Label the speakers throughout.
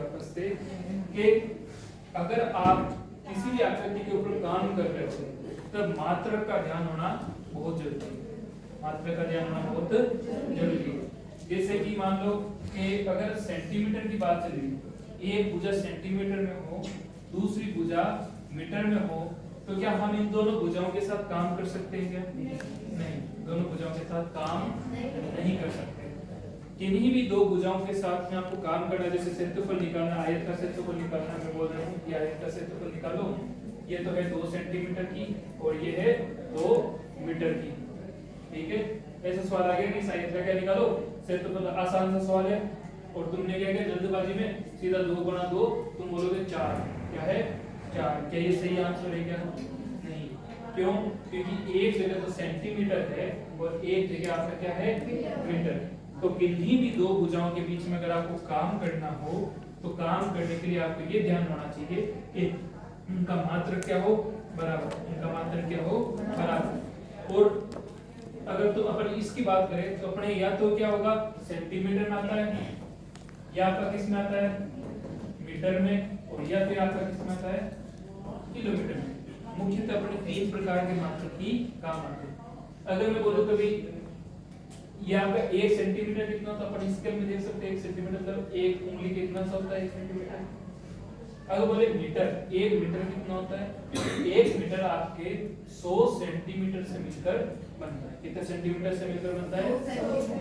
Speaker 1: वापस से कि अगर आप किसी भी आकृति के ऊपर काम कर रहे हो तब मात्रक का ध्यान होना बहुत जरूरी है। मात्रक का ध्यान होना बहुत जरूरी है। जैसे कि मान लो कि अगर सेंटीमीटर की बात चल रही, एक भुजा सेंटीमीटर में हो, दूसरी भुजा मीटर में हो, तो क्या हम इन दोनों भुजाओं के साथ काम कर सकते हैं क्या? नहीं, दोनों भुजाओं के साथ काम नहीं कर सकते। किन्हीं भी दो भुजाओं के साथ में आपको काम करना, जैसे क्षेत्रफल निकालना, आयत का क्षेत्रफल निकालना, मैं बोल रहा हूँ कि आयत का क्षेत्रफल निकालो, ये तो है 2 सेंटीमीटर की और ये है 2 मीटर की, ठीक है। ऐसा सवाल आ गया कि आयत का क्या निकालो क्षेत्रफल, आसान सा सवाल है और तुमने क्या किया जल्दबाजी में सीधा 2 गुणा 2, तुम बोलोगे 4, क्या है 4। क्या ये सही आंसर है क्या? नहीं। क्यों? क्योंकि एक जगह तो सेंटीमीटर है और एक जगह आपका क्या है मीटर। तो किन्हीं भी दो भुजाओं के बीच में अगर आपको काम करना हो तो काम करने के लिए आपको ये ध्यान होना चाहिए कि उनका मात्रक क्या हो बराबर, उनका मात्रक क्या हो बराबर। और अगर तो अपन इसकी बात करें तो अपने या तो क्या होगा सेंटीमीटर में आता है, या आपका किस में आता है मीटर में, और या फिर आपका किस में आता है किलोमीटर में। मुख्यतः अपने 3 प्रकार के मात्रक ही काम आते हैं। अगर मैं बोलूं कभी यहाँ पे 1 सेंटीमीटर कितना होता है, अपन स्केल में देख सकते हैं 1 सेंटीमीटर मतलब 1 उंगली कितना सा होता है 1 सेंटीमीटर। अगर बोले मीटर, 1 मीटर कितना होता है, 1 मीटर आपके 100 सेंटीमीटर से मिलकर बनता है। कितने सेंटीमीटर से मिलकर बनता है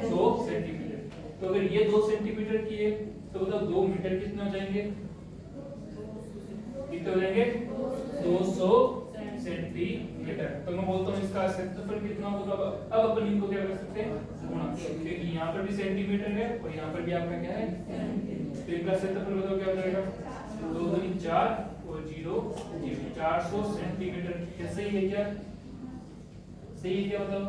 Speaker 1: 100 सेंटीमीटर। तो अगर ये 2 सेंटीमीटर की है तो बताओ 2 मीटर कितने हो जाएंगे, कितने हो जाएंगे 200 सेंटीमीटर। तो मैं बोलता हूँ इसका क्षेत्रफल कितना होगा। अब अपन इनको क्या कर सकते हैं गुणा, क्योंकि यहाँ पर भी सेंटीमीटर है और यहाँ पर भी आपका क्या है, तो इनका क्षेत्रफल बताओ क्या हो जाएगा 2 दूनी 4 और 0 0 400 सेंटीमीटर। क्या सही है क्या? सही है क्या बताओ?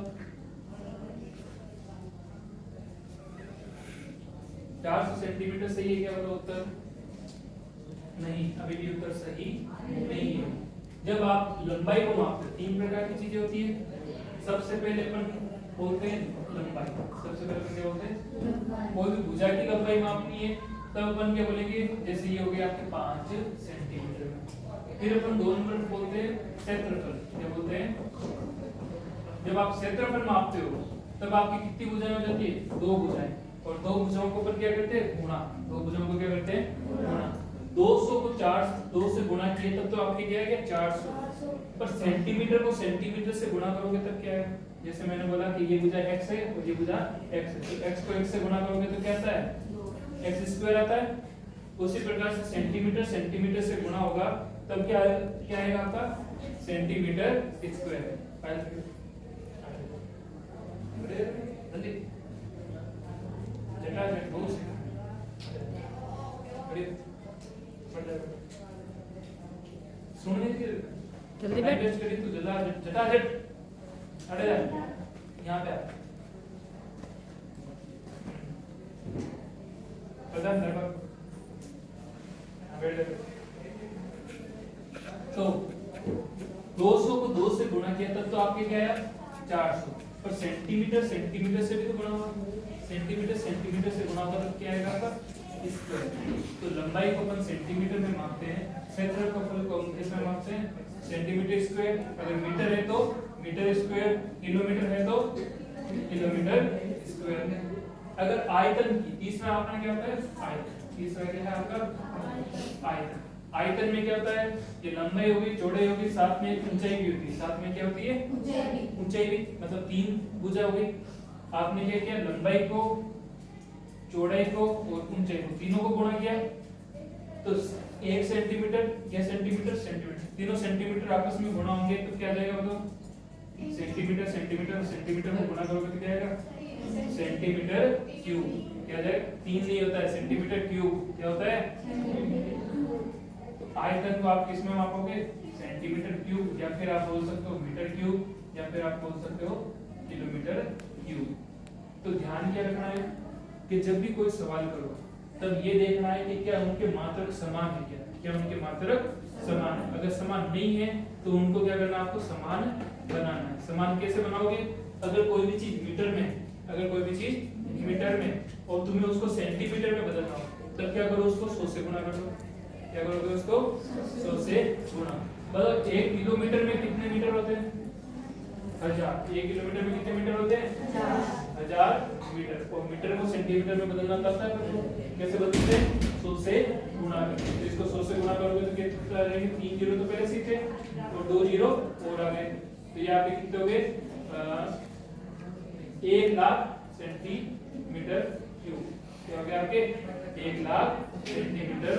Speaker 1: 400 सेंटीमीटर सही है क्या बताओ उत्तर? नहीं, अभी भी उत्तर सही नहीं है। जब आप लंबाई को मापते 3 प्रकार की चीजें होती है। सबसे पहले अपन बोलते हैं लंबाई, सबसे पहले क्या बोलते हैं, कोई भी भुजा की लंबाई मापनी है तब अपन क्या बोलेंगे, जैसे ये हो गया आपके 5 सेंटीमीटर में। फिर अपन 2 नंबर बोलते हैं क्षेत्रफल। क्या बोलते हैं, जब आप क्षेत्रफल मापते हो तब आपकी कितनी भुजाएं हो जाती है 2 भुजाएं, और 2 भुजाओं को अपन क्या करते हैं गुणा, 2 भुजाओं को क्या करते हैं गुणा। 200 को 2 से गुणा किए तब तो आपके क्या है 400, पर सेंटीमीटर को सेंटीमीटर से गुणा करोगे तब क्या है, जैसे मैंने बोला कि ये भुजा x है और ये भुजा x है, तो x को x से गुणा करोगे तो क्या आता है x स्क्वायर आता है। उसी प्रकार से सेंटीमीटर सेंटीमीटर से गुणा होगा तब क्या आएगा आपका सेंटीमीटर स्क्वायर। सुनने की जल्दी बैठ करी तू जला झटाझट अड़े यहाँ पे प्रधान लगभग तो 200 को 2 से गुणा किया तब तो आपके क्या है 400, पर सेंटीमीटर सेंटीमीटर से भी तो गुणा हुआ, सेंटीमीटर सेंटीमीटर से गुणा होगा तब क्या आएगा आपका स्क्वायर। तो लंबाई को अपन सेंटीमीटर में मापते हैं, क्षेत्रफल को हम किस में मापते हैं सेंटीमीटर स्क्वायर। अगर मीटर है तो मीटर स्क्वायर, किलोमीटर है तो किलोमीटर स्क्वायर। अगर आयतन की तीसरा आपका क्या होता है आयतन, तीसरा क्या है आपका आयतन। आयतन में क्या होता है, ये लंबाई होगी चौड़ाई होगी साथ में ऊंचाई भी होती है, साथ में क्या होती है ऊंचाई भी, मतलब 3 भुजा हो गई। आपने क्या किया लंबाई को चौड़ाई को और ऊंचाई को तीनों को गुणा किया तो 1 सेंटीमीटर या सेंटीमीटर सेंटीमीटर, तीनों सेंटीमीटर आपस में गुणा होंगे तो क्या जाएगा बताओ सेंटीमीटर सेंटीमीटर सेंटीमीटर को गुणा करोगे तो क्या आएगा सेंटीमीटर क्यूब। क्या जाएगा 3 नहीं होता है सेंटीमीटर क्यूब, क्या होता है। तो आयतन को आप किस में मापोगे सेंटीमीटर क्यूब, या फिर आप बोल सकते हो मीटर क्यूब, या फिर आप बोल सकते हो किलोमीटर क्यूब। तो ध्यान क्या रखना है कि जब भी कोई सवाल करो तब ये देखना है कि क्या उनके मात्रक समान है, क्या उनके मात्रक समान है। अगर समान नहीं है तो उनको क्या करना है आपको समान बनाना है। समान कैसे बनाओगे, अगर कोई भी चीज मीटर में, अगर कोई भी चीज मीटर में और तुम्हें उसको सेंटीमीटर में बदलना हो तब क्या करो, उसको 100 से गुना कर दो। क्या करोगे, उसको 100 से गुना। मतलब 1 किलोमीटर में कितने मीटर होते हैं? 1000। 1 किलोमीटर में कितने मीटर होते हैं? 1000 मीटर। और मीटर को सेंटीमीटर में बदलना आता है, कैसे बदलते हैं? 100 से गुना करके। तो इसको 100 से गुना करोगे तो कितना आ जाएंगे? 3 जीरो तो पहले से थे और 2 जीरो और आ गए, तो ये आपके कितने हो गए? 1 लाख सेंटीमीटर क्यूब। क्या हो गया आपके? 1 लाख सेंटीमीटर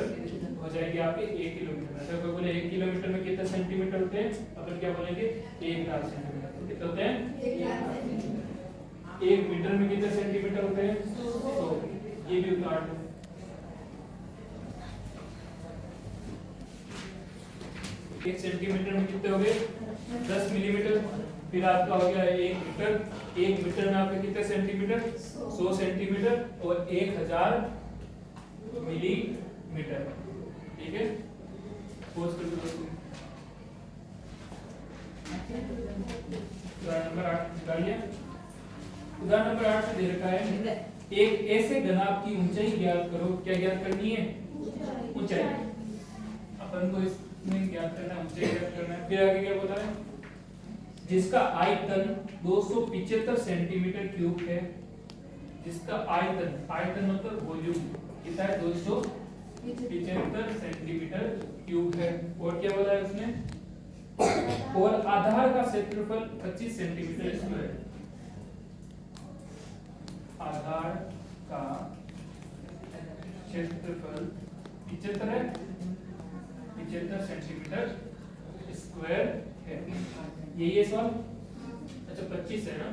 Speaker 1: हो जाएगी आपके 1 किलोमीटर। अगर कोई बोले 1 किलोमीटर में कितने सेंटीमीटर होते हैं, अपन क्या बोलेंगे? 1 लाख सेंटीमीटर। कितने होते हैं? 1 मीटर में कितने सेंटीमीटर होते हैं? 100। ये भी उतार दो। एक सेंटीमीटर में कितने हो गए? 10 मिलीमीटर। फिर आपका हो गया 1 मीटर। 1 मीटर में आपके कितने सेंटीमीटर? 100 सेंटीमीटर और 1000 मिलीमीटर। ठीक है, पोज कर दो। उदाहरण नंबर 8 निकालिए। उदाहरण नंबर 8 में दे रखा है, एक ऐसे घनाभ की ऊंचाई ज्ञात करो। क्या ज्ञात करनी है? ऊंचाई। अपन को इसमें ज्ञात करना है, ऊंचाई ज्ञात करना है। फिर आगे क्या बोला है? जिसका आयतन 275 सेंटीमीटर क्यूब है। जिसका आयतन, आयतन मतलब वॉल्यूम, कितना है? 275 सेंटीमीटर क्यूब है। और क्या बोला है उसने? और आधार का क्षेत्रफल 25 सेंटीमीटर स्क्वायर। आधार का क्षेत्रफल 75 है, 75 सेंटीमीटर स्क्वायर है। ये सवाल। अच्छा 25 है ना,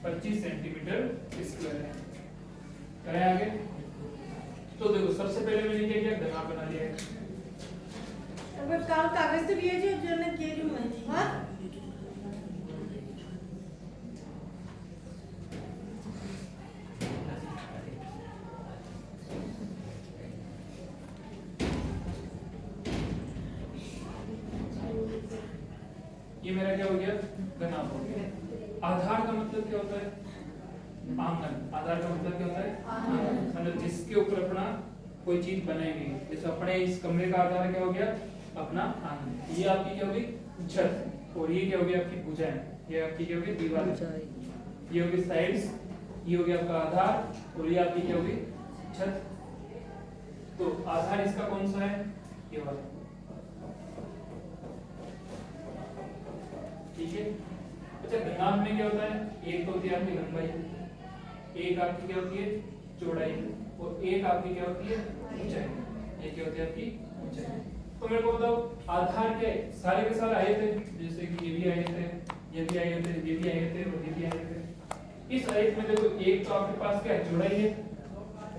Speaker 1: 25 सेंटीमीटर स्क्वायर है। करें आगे। तो देखो सबसे पहले मैंने क्या किया? घनाभ बना लिया है।
Speaker 2: अब कागज तो लिए जो ने किए जो मैं। हां
Speaker 1: ये मेरा क्या हो गया? घनाभ हो गया। आधार का मतलब क्या होता है? आंगन। आधार का मतलब क्या होता है? आंगन। मतलब जिसके ऊपर अपना कोई चीज बनाएंगे। जैसे अपने इस कमरे का आधार क्या हो गया? अपना आंगन। ये आपकी क्या होगी? छत। और ये क्या होगी? आपकी भुजाएं। ये आपकी क्या होगी? दीवार। ये होगी साइड्स। ये हो गया आपका आधार और ये आपकी क्या होगी? छत। तो आधार इसका कौन सा है? ये वाला। ठीक है। अच्छा घनाभ में क्या होता है? एक तो होती है आपकी लंबाई, एक आपकी क्या होती है? चौड़ाई, और एक आपकी क्या होती है? ऊंचाई। ये क्या होती है? आपकी ऊंचाई। तो मेरे को बताओ आधार क्या है? सारे के सारे आए थे, जैसे कि ये भी आए थे, ये भी आए थे, ये भी आए थे और ये भी आए थे। इस आयत में देखो एक तो आपके पास क्या है? चौड़ाई है,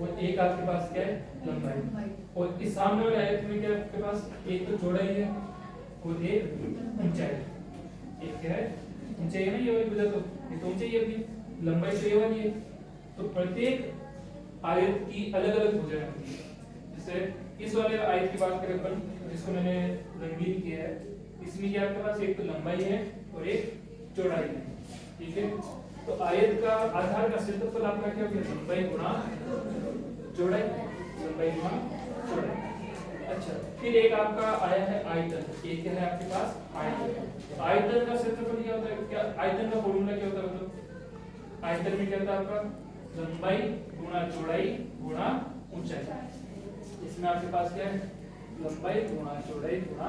Speaker 1: और एक आपके पास क्या है? लंबाई। और इस सामने वाले आयत में क्या आपके पास? एक तो चौड़ाई है और एक ऊंचाई। एक क्या है? ऊंचाई है ना, ये वाली वजह। तो ये तो ऊंचाई है अपनी, लंबाई तो ये वाली है। तो प्रत्येक आयत की अलग अलग भुजाएं होती है। जैसे इस वाले आयत की बात करें अपन, जिसको मैंने रंगीन किया है, इसमें क्या आपके पास? एक तो लंबाई है और एक चौड़ाई है। ठीक है। तो आयत का आधार का क्षेत्रफल आपका क्या हो गया? लंबाई गुणा चौड़ाई। लंबाई गुणा चौड़ाई। अच्छा फिर एक आपका आया है आयतन। एक क्या है आपके पास? आयतन। आयतन का क्षेत्रफल क्या होता है? क्या आयतन का फॉर्मूला क्या होता है? मतलब आयतन में क्या होता है आपका? लंबाई गुणा चौड़ाई गुणा ऊंचाई। इसमें आपके पास क्या है? लंबाई गुणा चौड़ाई गुणा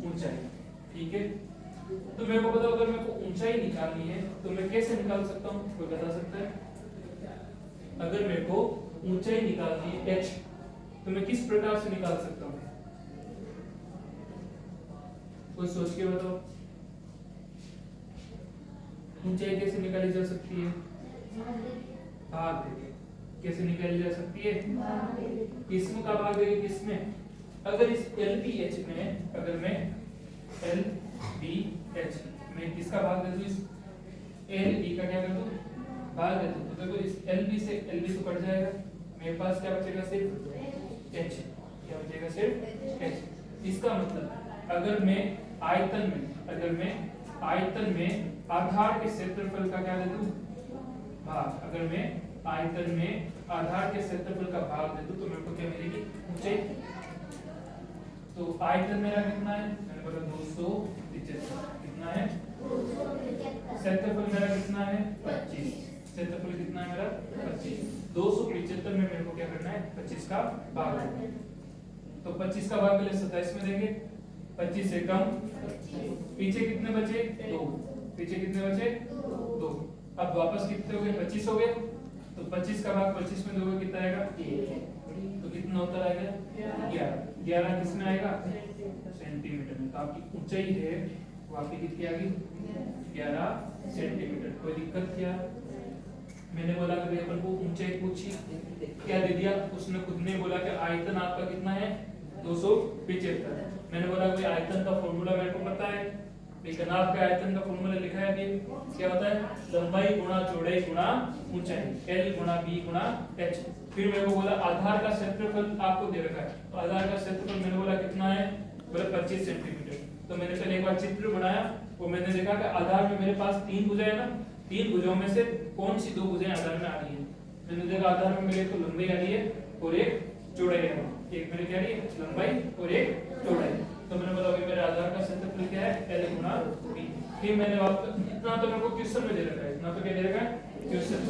Speaker 1: ऊंचाई। ठीक है। तो मेरे को बताओ, अगर मेरे को ऊंचाई निकालनी है तो मैं कैसे निकाल सकता हूँ? कोई बता सकता है? अगर मेरे को ऊंचाई निकालनी है h, तो मैं किस प्रकार से निकाल सकता हूँ? कोई सोच के बताओ, ऊंचाई कैसे निकाली जा सकती है? भाग देके। कैसे निकाली जा सकती है? किस्म का भाग देके। किसमें? अगर इस LBH में, अगर मैं LBH में किसका भाग दे दूं? इस LB का क्या कर दूं? भाग दे दूं। तो देखो इस LB से LB तो कट जाएगा, मेरे पास क्या बचेगा? सिर्फ H। क्या बचेगा? सिर्फ H। इसका मतलब अगर मैं आयतन में आधार के क्षेत्रफल का क्या दे दूं? भाग। अगर मैं आयतन में आधार के क्षेत्रफल का भाग दे दूं तो मेरे को क्या मिलेगी, ऊंचाई। तो आयतन मेरा कितना है, मैंने बोला 275, कितना है, क्षेत्रफल मेरा कितना है 25, क्षेत्रफल कितना है मेरा 25, 275 में मेरे को क्या करना है 25 का भाग देना है। तो 25 का भाग पहले 27 में देंगे, 25 से कम, पीछे कितने बचे 2, पीछे कितने बचे 2, अब वापस कितने हो गए 25 हो गए, तो 25 का भाग 25 में दोगे कितना आएगा 1, तो कितना होता रहेगा 11, 11 किस में आएगा सेंटीमीटर में। तो आपकी ऊंचाई है वो आपकी कितनी आ गई 11 सेंटीमीटर। कोई दिक्कत क्या, मैंने बोला कि भाई अपन को ऊंचाई पूछी, क्या दे दिया उसने, खुद ने बोला कि आयतन आपका कितना है 275। मैंने बोला भाई आयतन का फॉर्मूला मेरे को पता है, घनाभ का आयतन का फॉर्मूला लिखा है अभी, क्या होता है लंबाई गुणा चौड़ाई गुणा ऊंचाई, L गुणा B गुणा H। फिर मेरे को बोला आधार का क्षेत्रफल आपको दे रखा है, तो आधार का क्षेत्रफल मैंने बोला कितना है, बोला 25 सेंटीमीटर। तो मैंने पहले एक बार चित्र बनाया, वो मैंने देखा कि आधार में मेरे पास 3 भुजाएं ना, 3 भुजाओं में से कौन सी 2 भुजाएं आधार में आ रही है। मैंने देखा आधार में मेरे को लंबाई आ रही है और एक चौड़ाई आ रही है, एक मेरे क्या आ रही है लंबाई और एक चौड़ाई। तो मैंने बोला भाई मेरे आधार का क्षेत्रफल क्या है L गुणा B। फिर मैंने वापस इतना तो मेरे को क्वेश्चन में दे रखा है, इतना तो क्या दे रखा है क्वेश्चन।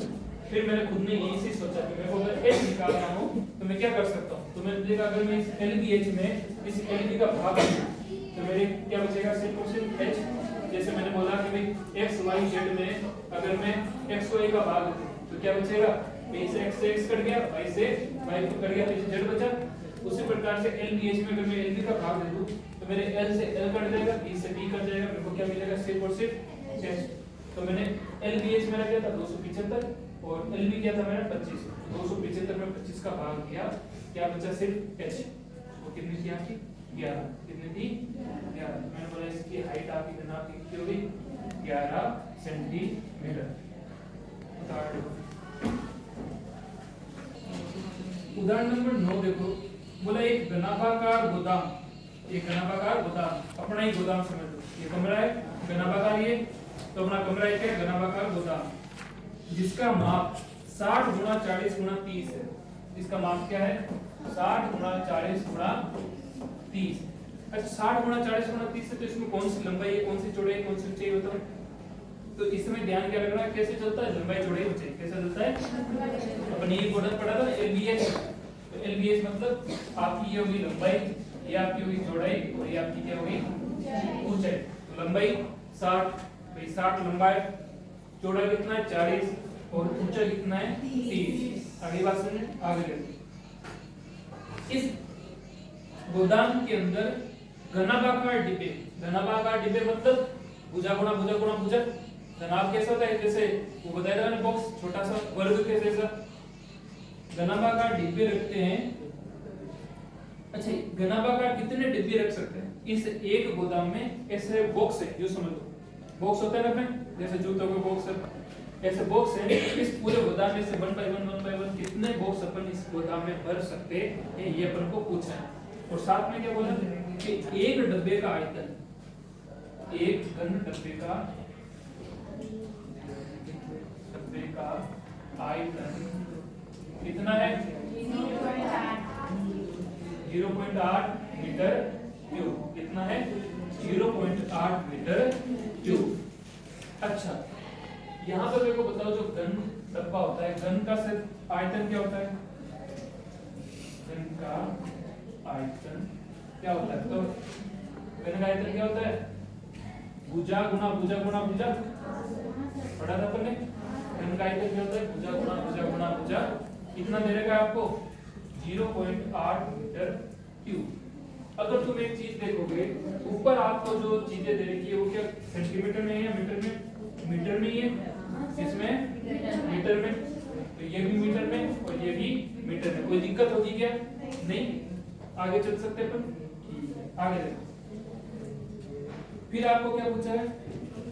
Speaker 1: फिर मैंने खुद ने यही चीज सोचा कि मेरे को अगर H निकालना हो तो मैं क्या कर सकता हूं, तो मैंने देखा अगर मैं इस LBH में इस LB का भाग करूं तो मेरे क्या बचेगा सिर्फ और सिर्फ H। जैसे मैंने बोला कि भाई x y z में अगर मैं x y का भाग दूं तो क्या बचेगा, a से x कट गया, y से y कट गया, तो z बचा। उसी प्रकार से LBH में अगर मैं LB का भाग दे दूं तो मेरे L से L कट जाएगा, B से B कट जाएगा, मेरे को क्या मिलेगा सिर्फ और सिर्फ H। तो मैंने LBH मेरा क्या था 275 और LB क्या था मेरा 25, 275 में 25 का भाग दिया, क्या बचा सिर्फ H। वो कितनी थी आपकी 11, कितनी थी 11। मैंने बोला इसकी हाइट आपकी घनाभ की कितनी होगी 11 सेंटीमीटर। उदाहरण नंबर 9 देखो, बोला एक घनाभाकार गोदाम, एक घनाभाकार गोदाम, अपना ही गोदाम समझ लो, ये कमरा है घनाभाकार, ये तो अपना कमरा है क्या घनाभाकार गोदाम, जिसका माप 60 गुणा 40 गुणा 30 है। इसका माप क्या है 60 गुणा 40 गुणा 30। अच्छा 60 गुणा 40 गुणा 30 है, तो इसमें कौन सी लंबाई है, कौन सी चौड़ाई है, कौन सी ऊंचाई बताओ। तो इसमें ध्यान क्या रखना है, कैसे चलता है लंबाई चौड़ाई ऊंचाई, कैसे चलता है अपन ये पढ़ा था LBH। तो LBH मतलब आपकी ये होगी लंबाई, ये आपकी होगी चौड़ाई और ये आपकी क्या होगी ऊंचाई। तो लंबाई 60, भाई 60 लंबाई, चौड़ाई कितना है 40 और ऊंचाई कितना है 30। अगली बात सुनिए, आगे देखिए, इस गोदाम के अंदर घनाभाकार डिब्बे, घनाभाकार डिब्बे मतलब भुजा गुणा भुजा गुणा भुजा। घनाभ कैसा होता है, जैसे वो बताया था ना बॉक्स छोटा सा वर्ग के जैसा, घनाभाकार डिब्बे रखते हैं। अच्छा घनाभाकार कितने डिब्बे रख सकते हैं इस एक गोदाम में, ऐसे बॉक्स है जो समझ लो, बॉक्स होता है ना अपने जैसे जूतों के बॉक्स है, ऐसे बॉक्स है। इस पूरे गोदाम में से 1 बाय 1 कितने बॉक्स अपन इस गोदाम में भर सकते हैं, ये अपन को पूछना है। और साथ में क्या बोला कि एक डब्बे का आयतन, एक घन डब्बे का आयतन कितना है 0.8 मीटर क्यूब, कितना है 0.8 मीटर क्यूब। अच्छा यहाँ पर मेरे को बताओ जो घन डब्बा होता है, घन का सिर्फ आयतन क्या होता है, घन का आयतन क्या होता है, तो घन का आयतन क्या होता है भुजा गुणा भुजा गुणा भुजा, पढ़ा था अपन ने। घन का आयतन क्या होता है भुजा गुणा भुजा गुणा भुजा, कितना दे रखा है आपको 0.8 मीटर क्यूब। अगर तुम एक चीज देखोगे ऊपर आपको जो चीजें दे रखी है वो क्या सेंटीमीटर में है या मीटर में, मीटर में ही है, इसमें मीटर में, तो ये भी मीटर में और ये भी मीटर में। कोई दिक्कत होगी क्या, नहीं, आगे चल सकते अपन, आगे देखो। फिर आपको क्या पूछा है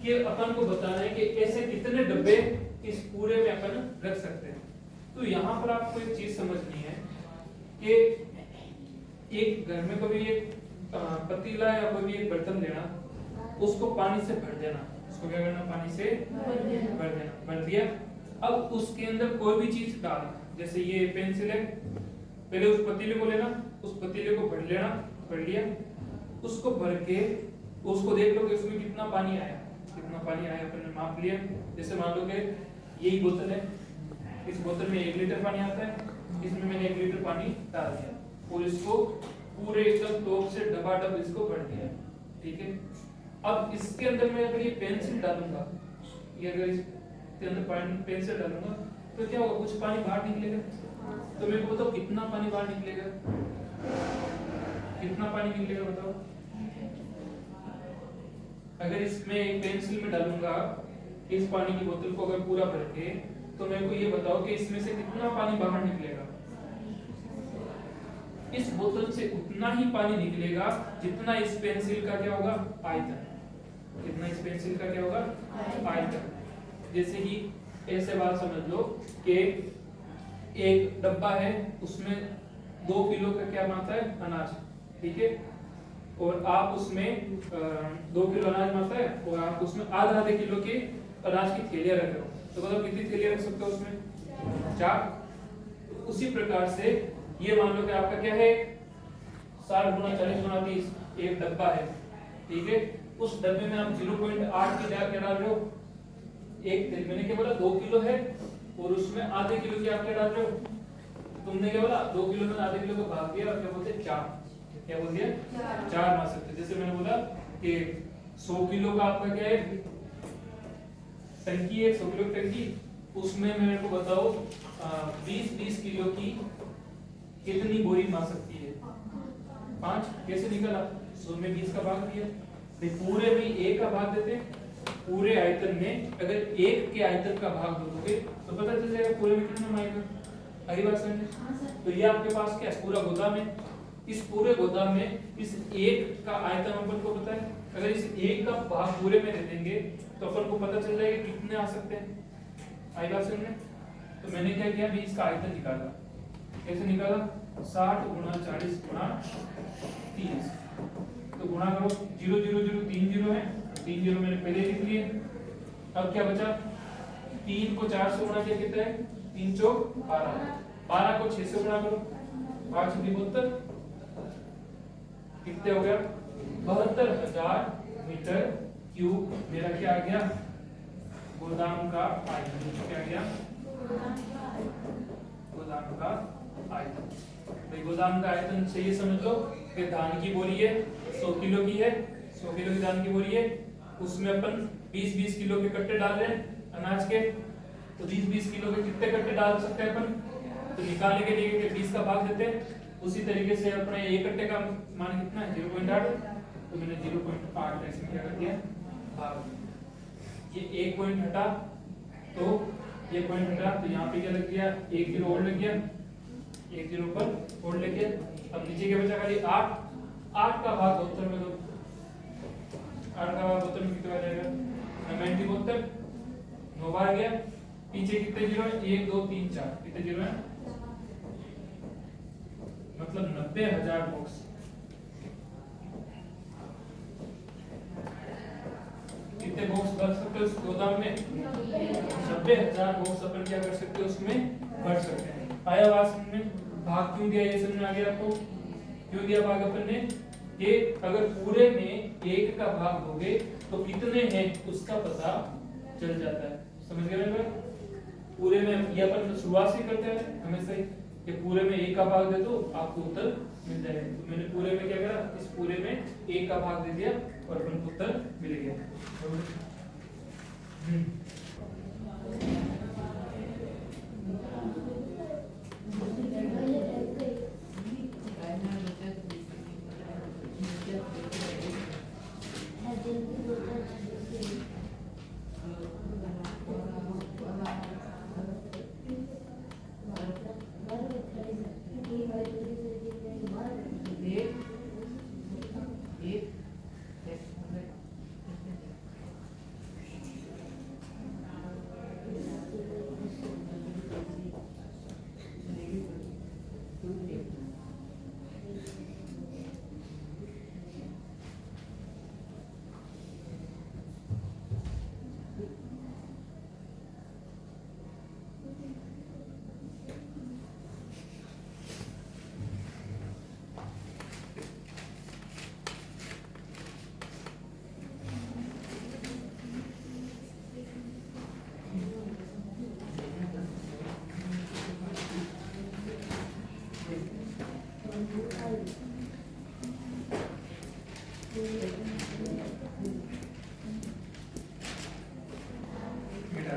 Speaker 1: कि अपन को बताना है कि ऐसे कितने डब्बे इस पूरे में अपन रख सकते हैं। तो यहाँ पर आपको एक चीज समझनी है कि एक घर में कभी एक पतीला या कोई भी एक बर्तन लेना, उसको पानी से भर देना, उसको क्या करना पानी से भर देना, भर दिया। अब उसके अंदर कोई भी चीज डालना, जैसे ये पेंसिल है, पहले उस पतीले को लेना, उस पतीले को भर लेना, भर लिया, उसको भर के उसको देख लो कि उसमें कितना पानी आया, कितना पानी आया अपन ने माप लिया। जैसे मान लो कि यही बोतल है, इस बोतल में 1 लीटर पानी आता है, इसमें मैंने 1 लीटर पानी डाल दिया और इसको पूरे एकदम टॉप से डबाडब इसको भर दिया, ठीक है। अब इसके अंदर मैं अगर ये पेंसिल डालूंगा, ये अगर इसके अंदर पेंसिल डालूंगा तो क्या होगा, कुछ पानी बाहर निकलेगा। तो मेरे को बताओ कितना पानी बाहर निकलेगा, कितना पानी निकलेगा बताओ। अगर इसमें एक पेंसिल में डालूंगा इस पानी की बोतल को अगर पूरा भर के, तो मेरे को ये बताओ कि इसमें से कितना पानी बाहर निकलेगा। इस बोतल से उतना ही पानी निकलेगा जितना इस पेंसिल का क्या होगा, आयतन। कितना इस पेंसिल का क्या होगा, आयतन। जैसे कि ऐसे बात समझ लो कि एक डब्बा है, उसमें 2 किलो का क्या मात्रा है, अनाज, ठीक है। और आप उसमें 2 किलो अनाज मात्रा है और आप उसमें आधे किलो की अनाज की थैलियां रख रहे हो, तो बताओ कितनी थैलियां रख सकते हो उसमें, 4। उसी प्रकार से ये मान लो कि आपका क्या है 60 गुना 40 गुना 30 एक डब्बा है, ठीक है। उस डब्बे में आप 0.8 की क्या डाल रहे हो, एक मैंने क्या बोला 2 किलो है और उसमें आधे किलो की आप क्या डाल रहे हो, तुमने क्या बोला 2 किलो में आधे किलो को भाग दिया और क्या बोलते हैं 4, क्या बोल दिया 4 मार सकते। जैसे मैंने बोला कि 100 किलो का आपका क्या है टंकी है, 100 किलो की टंकी, उसमें मेरे को बताओ 20 किलो की कितनी बोरी मार सकती है, 5। कैसे निकला, 100 में 20 का भाग दिया, पूरे में 1 का भाग देते, पूरे आयतन में अगर 1 के आयतन का भाग दोगे तो पता चल जाएगा पूरे में कितना आएगा। अगली बात समझे। तो ये आपके पास क्या है, पूरा गोदाम है। इस पूरे गोदाम में इस 1 का आयतन अपन को पता है, अगर इस 1 का भाग पूरे में दे देंगे तो अपन को पता चल जाएगा कितने आ सकते हैं। आई बात समझे। तो मैंने क्या किया, अभी इसका आयतन निकाला। कैसे निकाला, 60 गुना 40 गुना 30, तो गुणा करो, 0 0 0 3 जीरो है, 3 जीरो मैंने पहले लिख लिए। अब क्या बचा, 3 को 4 से गुणा किया कितना है, 3 चौक 12, 12 को 6 से गुणा करो, 5 72, कितने हो गया 72,000 मीटर क्यूब। मेरा क्या आ गया, गोदाम का आयतन। क्या आ गया, गोदाम का आयतन। भाई गोदाम का आयतन से ये समझ लो कि धान की बोरी है 100 किलो की है, 100 किलो की धान की बोरी है, उसमें अपन 20-20 किलो के कट्टे डाल रहे हैं अनाज के। तो 20-20 किलो के कितने कट्टे डाल सकते हैं अपन, तो निकालने के लिए कि 20 का भाग देते हैं। उसी तरीके से अपने एक कट्टे का मान कितना है 0.8, तो मैंने 0.8 इसमें क्या कर दिया भाग। ये 1 पॉइंट हटा, तो ये पॉइंट हटा, तो यहाँ पे क्या लग गया, 1 जीरो और लग गया, 1 जीरो पर और लग गया। अब नीचे क्या बचा, खाली 8, 8 का भाग 72 में दो, 8 का भाग 72 में कितना आ जाएगा, 92, 9 बार गया। पीछे कितने जीरो है, 1 2 3 4, कितने जीरो है, मतलब 90,000 बॉक्स। कितने बॉक्स भर सकते हो उस गोदाम में, 90,000 बॉक्स अपन क्या कर सकते हो उसमें भर सकते हैं। आया बात समझ में, भाग क्यों दिया ये समझ में आ गया आपको, क्यों दिया भाग अपन ने, कि अगर पूरे में 1 का भाग दोगे तो कितने हैं उसका पता चल जाता है। समझ गए मेरे, पूरे में ये अपन शुरुआत से करते हैं हमेशा ही कि पूरे में 1 का भाग दे दो आपको उत्तर मिल जाएगा। तो मैंने पूरे में क्या करा, इस पूरे में 1 का भाग दे दिया और अपन को उत्तर मिल गया। मिटा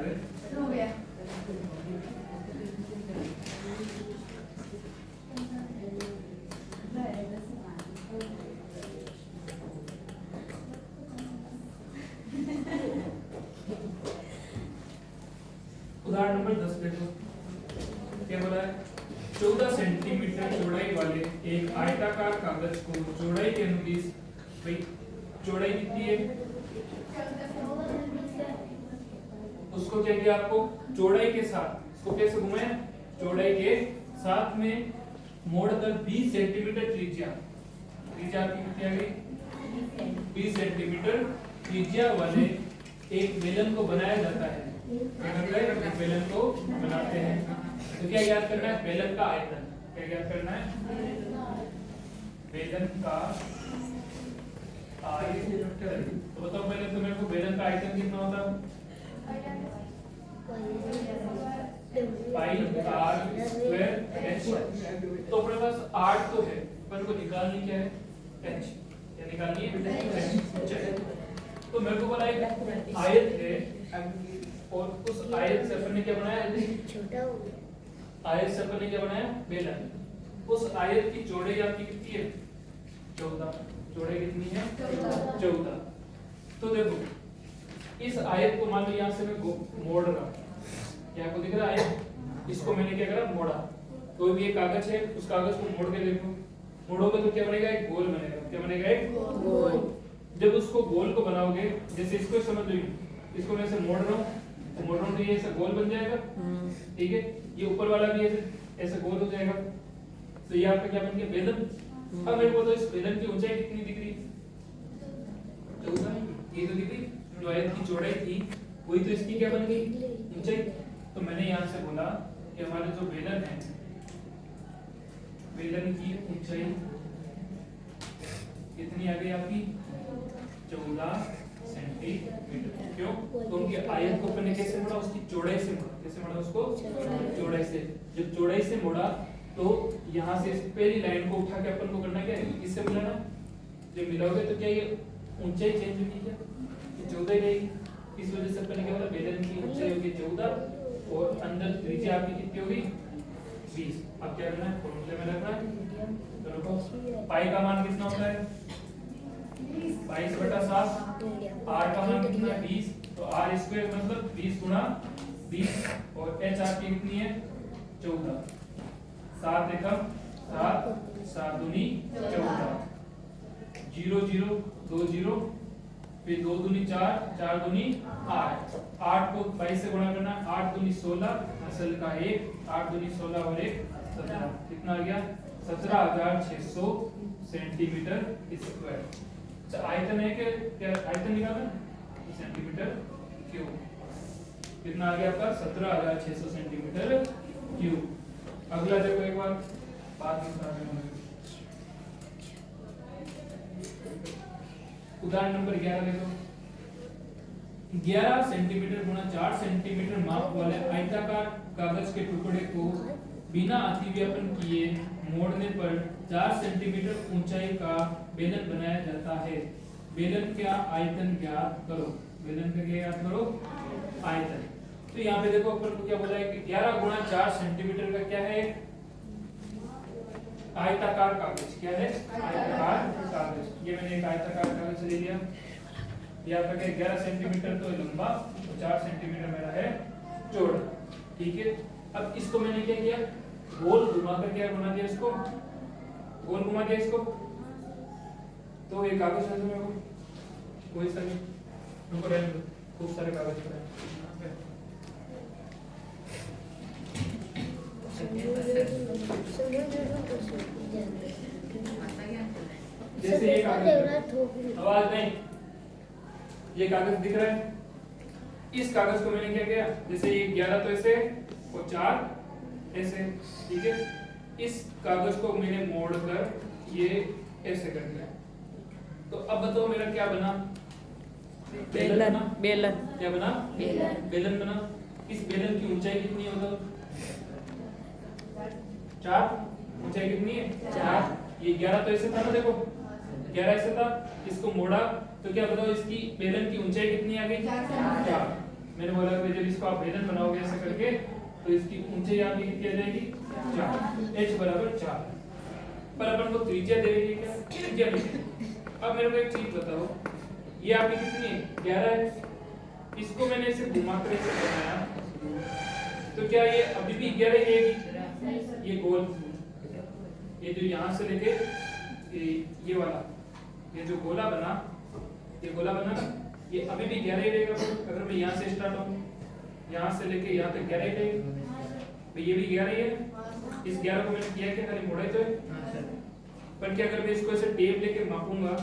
Speaker 1: दे।
Speaker 2: हो गया।
Speaker 1: उदाहरण नंबर 10 देखो क्या बोला है। 14 सेंटीमीटर चौड़ाई वाले एक आयताकार कागज को चौड़ाई के अनुदिश, भाई चौड़ाई कितनी है उसको क्या किया आपको चौड़ाई के साथ इसको कैसे घुमाया, चौड़ाई के साथ में मोड़कर 20 सेंटीमीटर त्रिज्या, त्रिज्या आपकी कितनी आ गई 20 सेंटीमीटर त्रिज्या वाले एक बेलन को बनाया जाता है। क्या करते हैं बेलन को बनाते हैं। तो क्या याद करना है, बेलन का आयतन। क्या याद करना है, बेलन का आयतन। तो बताओ पहले तो मेरे को बेलन का आयतन कितना होता है, पाई आर स्क्वायर एच। तो अपने पास आर तो है पर को निकालनी क्या है एच, क्या निकालनी है एच। तो मेरे को बोला एक आयत है और उस आयत से अपन ने क्या बनाया,
Speaker 3: छोटा हो गया।
Speaker 1: आयत से अपन ने क्या बनाया बेलन। उस आयत की चौड़ाई आपकी कितनी है 14, चौड़ाई कितनी है 14। तो देखो इस आयत को मान लो यहाँ से मैं मोड़ रहा हूँ, क्या आपको दिख रहा है आयत, इसको मैंने क्या करा मोड़ा। कोई भी एक कागज है उस कागज को मोड़ के देखो, मोड़ोगे तो क्या बनेगा एक गोल बनेगा। क्या बनेगा एक गोल। जब उसको गोल को बनाओगे, जैसे इसको समझ लो, इसको मैं ऐसे मोड़ रहा हूँ तो मोड़ रहा हूँ तो ये ऐसे गोल बन जाएगा, ठीक है। ये ऊपर वाला भी ऐसे ऐसे गोल हो जाएगा। तो ये आपका क्या बन गया बेलन। अब मेरे को तो इस बेलन की ऊंचाई कितनी दिख रही, 14 ये तो दिख रही। जो आयत की चौड़ाई थी वही तो इसकी क्या बन गई ऊंचाई। तो मैंने यहाँ से बोला कि हमारे जो बेलन है, बेलन की ऊंचाई कितनी आ गई आपकी 14 सेंटीमीटर। क्यों, तो उनकी आयत को अपने कैसे मोड़ा, उसकी चौड़ाई से मोड़ा। कैसे मोड़ा उसको चौड़ाई से। जब चौड़ाई से मोड़ा तो यहाँ से इस पहली लाइन को उठा के अपन को करना क्या है, इससे मिलाना। जब मिलाओगे तो क्या ये ऊंचाई चेंज होगी, क्या 14 रहेगी। इस वजह से अपन क्या बोला बेलन की ऊंचाई होगी 14 और अंदर त्रिज्या आपकी कितनी होगी 20। अब क्या करना है, फॉर्मूले में रखना है। तो देखो पाई का मान कितना होता है 22/7, आर का मान कितना है 20। तो आर स्क्वायर मतलब 20 गुणा 20 और एच आपकी कितनी है 14। 7 एकम 7, 7 दूनी 14, 0 0 2 0, फिर 2 दूनी 4, 4 दूनी 8। 8 को 22 से गुणा करना, 8 दूनी 16, असल का 1, 8 दूनी 16 और 1 17। कितना आ गया 17,600 सेंटीमीटर स्क्वायर। अच्छा आयतन है कि क्या आयतन निकालना सेंटीमीटर क्यूब। कितना आ गया आपका 17,600 सेंटीमीटर क्यूब। अगला देखो एक बार बात उदाहरण नंबर 11 देखो। 11 सेंटीमीटर गुणा 4 सेंटीमीटर माप वाले आयताकार कागज के टुकड़े को बिना अतिव्यापन किए मोड़ने पर 4 सेंटीमीटर ऊंचाई का बेलन बनाया जाता है। बेलन का आयतन ज्ञात करो। बेलन का क्या ज्ञात करो आयतन। तो यहाँ पे देखो अपन को क्या बोला है कि 11 गुणा 4 सेंटीमीटर का क्या है आयताकार कागज। क्या है आयताकार कागज। ये मैंने एक आयताकार कागज ले लिया। ये आपका क्या 11 सेंटीमीटर तो लंबा और 4 सेंटीमीटर मेरा है चौड़ा, ठीक है। अब इसको मैंने क्या किया गोल घुमा कर क्या बना दिया, इसको गोल घुमा दिया इसको। तो ये कागज है मेरे को कोई सा नहीं, उनको रहने दो, खूब सारे कागज पड़े हैं। जैसे ये कागज आवाज नहीं, ये कागज दिख रहा है। इस कागज को मैंने क्या किया, जैसे ये 11 तो ऐसे और 4 ऐसे, ठीक है। इस कागज को मैंने मोड़कर ये ऐसे कर दिया। तो अब बताओ मेरा क्या बना
Speaker 4: बेलन। बेलन
Speaker 1: क्या बना बेलन बना। इस बेलन की ऊंचाई कितनी होगा 4, ऊंचाई कितनी है
Speaker 4: 4।
Speaker 1: ये 11 तो ऐसे था ना, देखो 11 ऐसे था, इसको मोड़ा तो क्या बताओ इसकी बेलन की ऊंचाई कितनी आ गई 4। मैंने बोला कि जब इसको आप बेलन बनाओगे ऐसे करके तो इसकी ऊंचाई आपकी कितनी आ जाएगी 4, h बराबर 4। पर अपन को त्रिज्या देगी क्या, त्रिज्या नहीं। अब मेरे को एक चीज बताओ, ये आपकी कितनी है 11 है, इसको मैंने ऐसे घुमाकर ऐसे बनाया तो क्या ये अभी भी 11 ही रहेगी, ये गोल, ये जो यहाँ से लेके ये वाला, ये जो गोला बना, ये गोला बना ना, ये अभी भी 11 ही रहेगा। अगर मैं यहाँ से स्टार्ट हूँ, यहाँ से लेके यहाँ तक 11 ही रहेगा, तो ये भी 11 ही है। इस 11 को मैंने किया क्या, खाली मोड़ा ही तो है। पर क्या अगर मैं इसको ऐसे टेप लेके मापूंगा,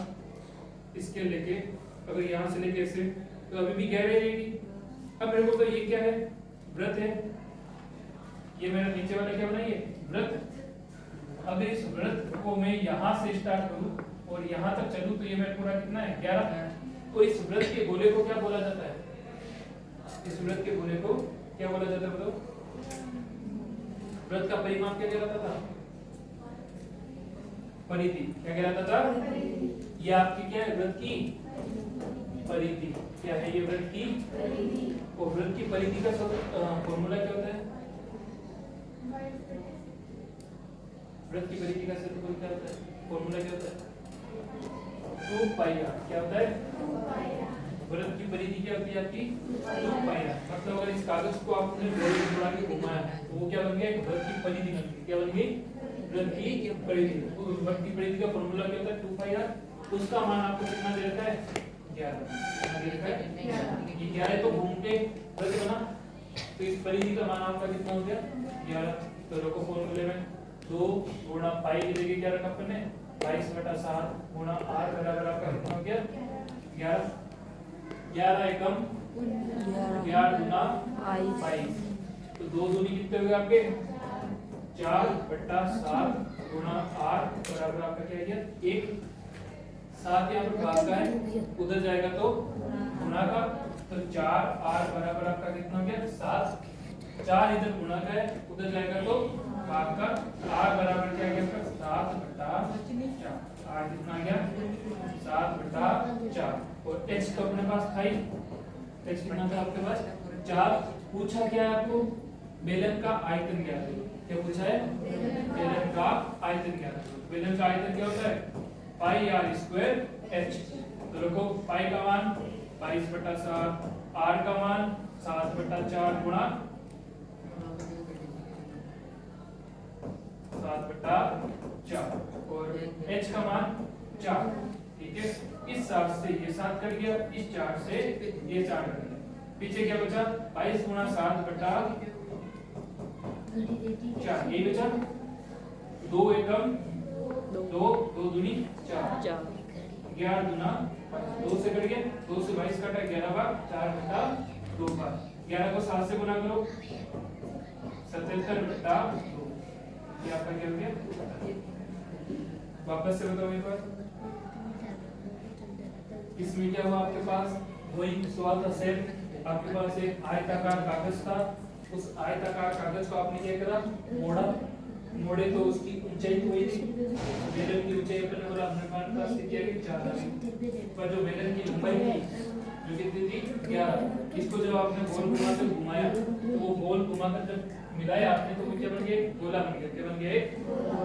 Speaker 1: इसके लेके अगर यहाँ से लेके ऐसे, तो अभी भी 11 ही रहेगी। अब मेरे को तो ये क्या है, वृत्त है, ये मेरा नीचे वाला क्या बनाइए वृत्त। अगर इस वृत्त को मैं यहाँ से स्टार्ट करूँ और यहाँ तक चलूँ तो ये मेरा पूरा कितना है 11। तो इस वृत्त के गोले को क्या बोला जाता है, इस वृत्त के गोले को क्या बोला जाता है बताओ। वृत्त का परिमाप क्या कहलाता था, परिधि। क्या कहलाता था, ये आपकी क्या है वृत्त की परिधि। क्या है ये वृत्त की परिधि। और वृत्त की परिधि का फॉर्मूला क्या होता है, वृत्त की परिधि का क्षेत्रफल क्या होता है, फॉर्मूला क्या होता है 2 पाई r। क्या होता है, वृत्त की परिधि क्या होती है आपकी 2 पाई r। मतलब अगर इस कागज को आपने गोल घुमा के घुमाया तो वो क्या बन गया, एक वृत्त की परिधि बन गई। क्या बन गई, वृत्त की परिधि। तो वृत्त की परिधि का फॉर्मूला क्या होता है 2 पाई r। उसका मान आपको कितना दे रखा है 11। कितना दे रखा है, ये 11 तो घूम के वृत्त बना, तो इस परिधि का मान आपका कितना हो गया 11। तो रखो फॉर्मूले में 2 गुणा पाई की जगह क्या रखा अपन ने 22/7 गुणा r बराबर आपका कितना हो गया 11। 11 एकम 11 गुना 22, तो 2 दूनी कितने हो गए आपके 4/7 गुणा r बराबर आपका क्या आ गया 1। 7 यहाँ पर भाग का है, उधर जाएगा तो गुणा का, तो 4r बराबर आपका कितना हो गया 7। 4 इधर गुणा का है, उधर जाएगा तो भाग का, r बराबर क्या गया 7/4। r कितना आ गया 7/4। और h तो अपने पास था ही, h कितना था आपके पास 4। पूछा क्या है आपको, बेलन का आयतन क्या है। क्या पूछा है, बेलन का आयतन क्या है। बेलन का आयतन क्या होता है पाई r स्क्वायर h। तो देखो पाई का मान 22/7, r का मान 7/4 गुणा 7/4 और h का मान 4। ठीक है, इस 7 से ये 7 कट गया, इस 4 से ये 4 कट गया, पीछे क्या बचा 22 गुणा 7/4, यही बचा। 2 एकम 2 दूनी 4, 11 दूना 2 से कट गया, 2 से 22 कटा 11 भाग 4/2 भाग। 11 को 7 से गुना करो 77/2। ये आपका क्या हो गया, वापस से बताओ एक बार। इसमें क्या हुआ आपके पास, वही सवाल था सेम। आपके पास एक आयताकार कागज था, उस आयताकार कागज को आपने क्या करा मोड़ा, मोड़े तो उसकी ऊंचाई तो हुई थी, बेलन की ऊंचाई अपन ने बोला अपने पास क्या है 4, पर जो बेलन की लंबाई थी जो कितनी थी 11। इसको जब आपने गोल घुमा के घुमाया तो वो गोल घुमाकर जब मिलाया आपने तो वो क्या बन गया गोला बन गया। क्या बन गया एक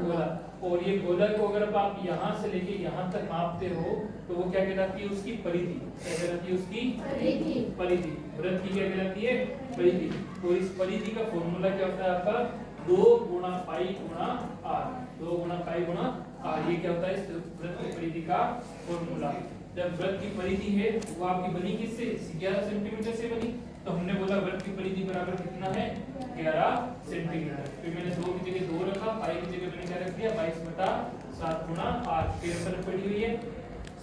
Speaker 1: गोला। और ये गोला को अगर आप यहाँ से लेके यहाँ तक मापते हो तो वो क्या कहलाती है उसकी परिधि। क्या कहलाती है उसकी परिधि। वृत्त की क्या कहलाती है परिधि। तो इस परिधि का फॉर्मूला क्या होता है आपका 2 गुणा पाई गुणा r। 2 गुणा पाई गुणा r, ये क्या होता है इस वृत्त की परिधि का फॉर्मूला। जब वृत्त की परिधि है वो आपकी बनी किससे 11 सेंटीमीटर से बनी, तो हमने बोला वृत्त की परिधि बराबर कितना है 11 सेंटीमीटर। फिर मैंने 2 की जगह 2 रखा, पाई की जगह मैंने क्या रख दिया 22/7 गुणा r। फिर पड़ी हुई है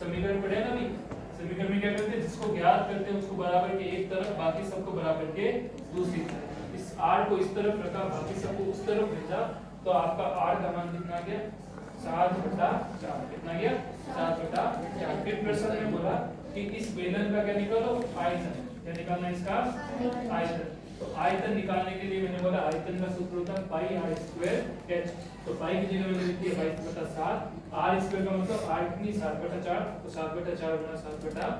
Speaker 1: समीकरण पढ़े ना अभी। समीकरण में क्या करते हैं जिसको ज्ञात करते हैं उसको बराबर के एक तरफ, बाकी सबको बराबर के दूसरी तरफ। इस r को इस तरफ रखा, बाकी सबको उस तरफ भेजा, तो आपका r का मान कितना आ गया 7/4। कितना गया 7/4। फिर प्रश्न में बोला कि इस बेलन का क्या निकालो आयतन। क्या निकालना है इसका आयतन। तो आयतन निकालने के लिए मैंने बोला आयतन का सूत्र होता है पाई आर स्क्वायर एच। तो पाई की जगह मैंने लिख दिया 22/7, आर स्क्वायर का मतलब आर कितनी 7/4, तो 7/4 गुना 7/4।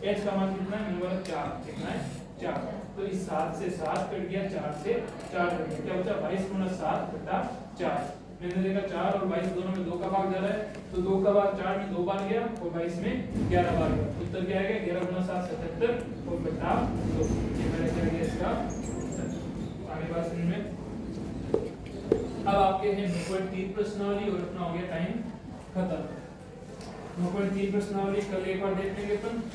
Speaker 1: एच का मान कितना है मैंने बोला 4, कितना है 4। तो इस 7 से 7 कट गया, 4 से 4 कट गया, क्या बचा 22 गुना 7/4। मैंने देखा 4 और 22 दोनों में 2 का भाग जा रहा है, तो 2 का भाग 4 में 2 बार गया और 22 में 11 बार गया। उत्तर क्या आएगा 11 गुना 7 77 और बटा 2। ये मेरा क्या गया इसका उत्तर। आगे बात समझ में। अब आपके हैं 9.3 प्रश्नावली और अपना हो गया टाइम खत्म। 9.3 प्रश्नावली कल एक बार देख लेंगे अपन।